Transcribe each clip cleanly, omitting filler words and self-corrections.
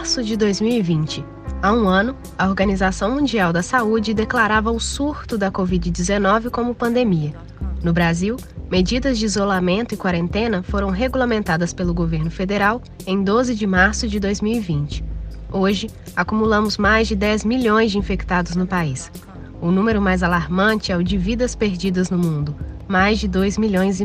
março de 2020. Há um ano, a Organização Mundial da Saúde declarava o surto da Covid-19 como pandemia. No Brasil, medidas de isolamento e quarentena foram regulamentadas pelo governo federal em 12 de março de 2020. Hoje, acumulamos mais de 10 milhões de infectados no país. O número mais alarmante é o de vidas perdidas no mundo, mais de 2,5 milhões.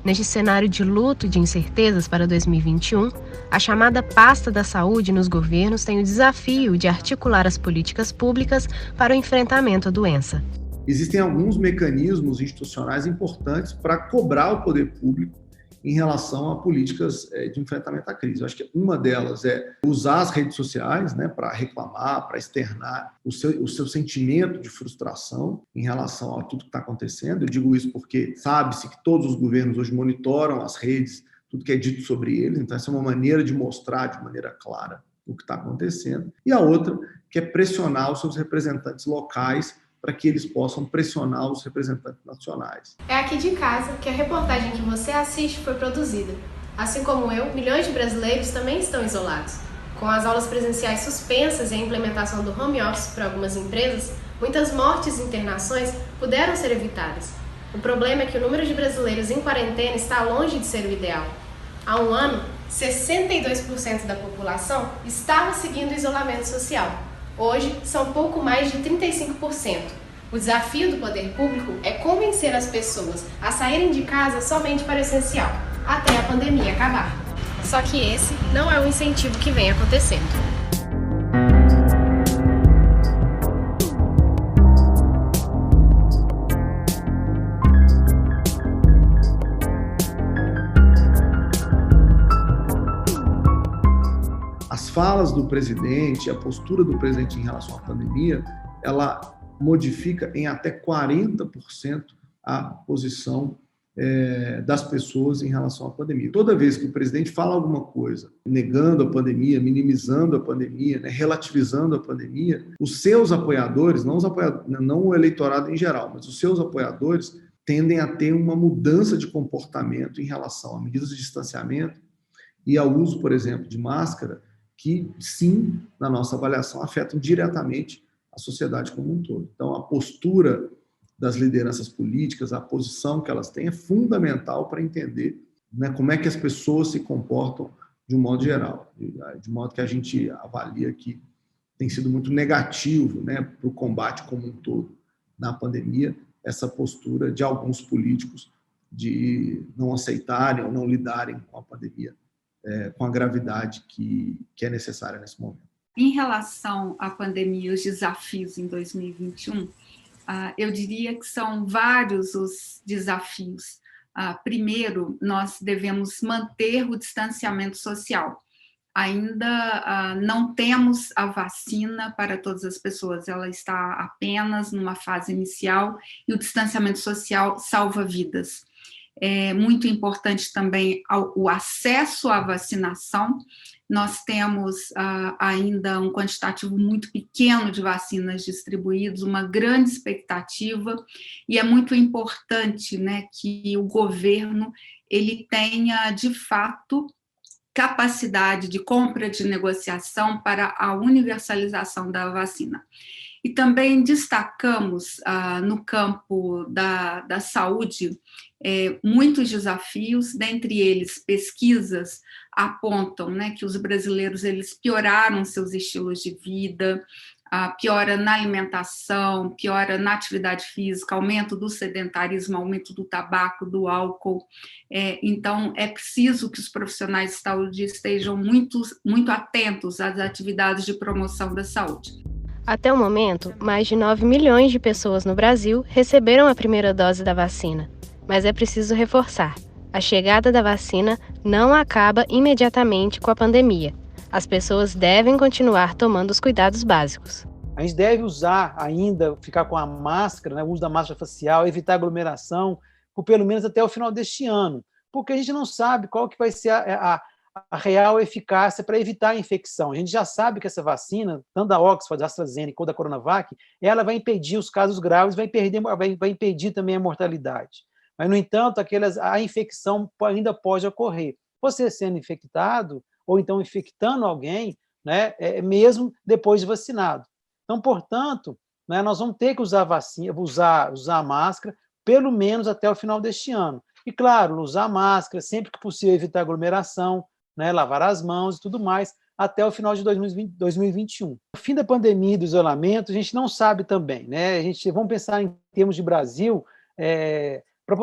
Neste cenário de luto e de incertezas para 2021, a chamada pasta da saúde nos governos tem o desafio de articular as políticas públicas para o enfrentamento à doença. Existem alguns mecanismos institucionais importantes para cobrar o poder público em relação a políticas de enfrentamento à crise. Eu acho que uma delas é usar as redes sociais, para reclamar, para externar o seu sentimento de frustração em relação a tudo que está acontecendo. Eu digo isso porque sabe-se que todos os governos hoje monitoram as redes, tudo que é dito sobre eles, então essa é uma maneira de mostrar de maneira clara o que está acontecendo. E a outra, que é pressionar os seus representantes locais para que eles possam pressionar os representantes nacionais. É aqui de casa que a reportagem que você assiste foi produzida. Assim como eu, milhões de brasileiros também estão isolados. Com as aulas presenciais suspensas e a implementação do home office para algumas empresas, muitas mortes e internações puderam ser evitadas. O problema é que o número de brasileiros em quarentena está longe de ser o ideal. Há um ano, 62% da população estava seguindo o isolamento social. Hoje, são pouco mais de 35%. O desafio do poder público é convencer as pessoas a saírem de casa somente para o essencial, até a pandemia acabar. Só que esse não é o incentivo que vem acontecendo. As falas do presidente, a postura do presidente em relação à pandemia, ela modifica em até 40% a posição das pessoas em relação à pandemia. Toda vez que o presidente fala alguma coisa, negando a pandemia, minimizando a pandemia, relativizando a pandemia, os seus apoiadores, não o eleitorado em geral, mas os seus apoiadores tendem a ter uma mudança de comportamento em relação a medidas de distanciamento e ao uso, por exemplo, de máscara, que, sim, na nossa avaliação, afetam diretamente a sociedade como um todo. Então, a postura das lideranças políticas, a posição que elas têm é fundamental para entender como é que as pessoas se comportam de um modo geral, de modo que a gente avalia que tem sido muito negativo para o combate como um todo na pandemia, essa postura de alguns políticos de não aceitarem ou não lidarem com a pandemia com a gravidade que é necessária nesse momento. Em relação à pandemia e os desafios em 2021, eu diria que são vários os desafios. Primeiro, nós devemos manter o distanciamento social. Ainda não temos a vacina para todas as pessoas, ela está apenas numa fase inicial e o distanciamento social salva vidas. É muito importante também o acesso à vacinação. Nós temos ainda um quantitativo muito pequeno de vacinas distribuídas, uma grande expectativa, e é muito importante que o governo ele tenha, de fato, capacidade de compra, de negociação para a universalização da vacina. E também destacamos no campo da saúde muitos desafios, dentre eles pesquisas apontam que os brasileiros eles pioraram seus estilos de vida, piora na alimentação, piora na atividade física, aumento do sedentarismo, aumento do tabaco, do álcool. Então, é preciso que os profissionais de saúde estejam muito atentos às atividades de promoção da saúde. Até o momento, mais de 9 milhões de pessoas no Brasil receberam a primeira dose da vacina. Mas é preciso reforçar: a chegada da vacina não acaba imediatamente com a pandemia. As pessoas devem continuar tomando os cuidados básicos. A gente deve usar ainda, ficar com a máscara, o uso da máscara facial, evitar aglomeração, por pelo menos até o final deste ano, porque a gente não sabe qual que vai ser a real eficácia para evitar a infecção. A gente já sabe que essa vacina, tanto da Oxford, da AstraZeneca ou da Coronavac, ela vai impedir os casos graves, vai impedir também a mortalidade. Mas, no entanto, a infecção ainda pode ocorrer. Você sendo infectado, ou então infectando alguém, né, mesmo depois de vacinado. Então, portanto, né, nós vamos ter que usar a máscara, pelo menos até o final deste ano. E, claro, usar máscara, sempre que possível evitar aglomeração, né, lavar as mãos e tudo mais, até o final de 2021. O fim da pandemia e do isolamento, a gente não sabe também, né? Vamos pensar em termos de Brasil,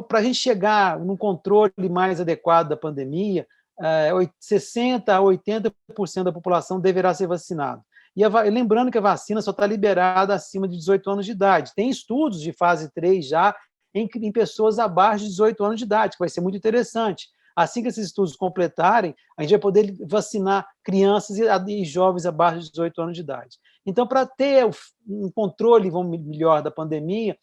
para a gente chegar num controle mais adequado da pandemia, 60% a 80% da população deverá ser vacinada. E lembrando que a vacina só está liberada acima de 18 anos de idade. Tem estudos de fase 3 já em pessoas abaixo de 18 anos de idade, que vai ser muito interessante. Assim que esses estudos completarem, a gente vai poder vacinar crianças e jovens abaixo de 18 anos de idade. Então, para ter um controle melhor da pandemia,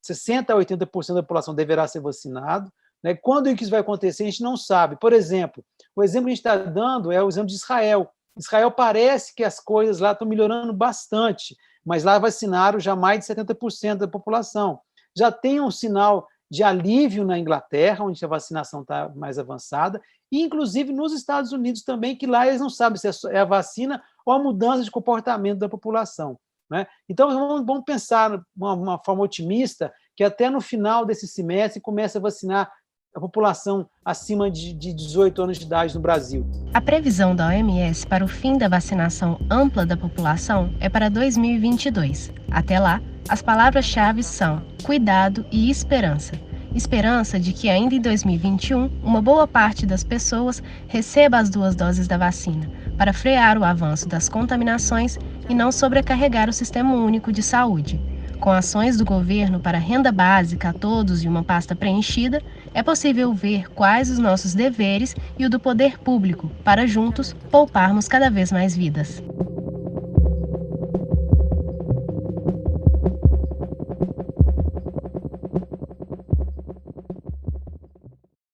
60% a 80% da população deverá ser vacinado. Né? Quando isso vai acontecer, a gente não sabe. Por exemplo, o exemplo que a gente está dando é o exemplo de Israel. Israel parece que as coisas lá estão melhorando bastante, mas lá vacinaram já mais de 70% da população. Já tem um sinal de alívio na Inglaterra, onde a vacinação está mais avançada, e inclusive nos Estados Unidos também, que lá eles não sabem se é a vacina ou a mudança de comportamento da população. Né? Então, vamos pensar de uma forma otimista que até no final desse semestre comece a vacinar a população acima de 18 anos de idade no Brasil. A previsão da OMS para o fim da vacinação ampla da população é para 2022. Até lá, as palavras-chave são cuidado e esperança. Esperança de que ainda em 2021, uma boa parte das pessoas receba as 2 doses da vacina, para frear o avanço das contaminações e não sobrecarregar o Sistema Único de Saúde. Com ações do governo para renda básica a todos e uma pasta preenchida, é possível ver quais os nossos deveres e o do poder público, para juntos pouparmos cada vez mais vidas.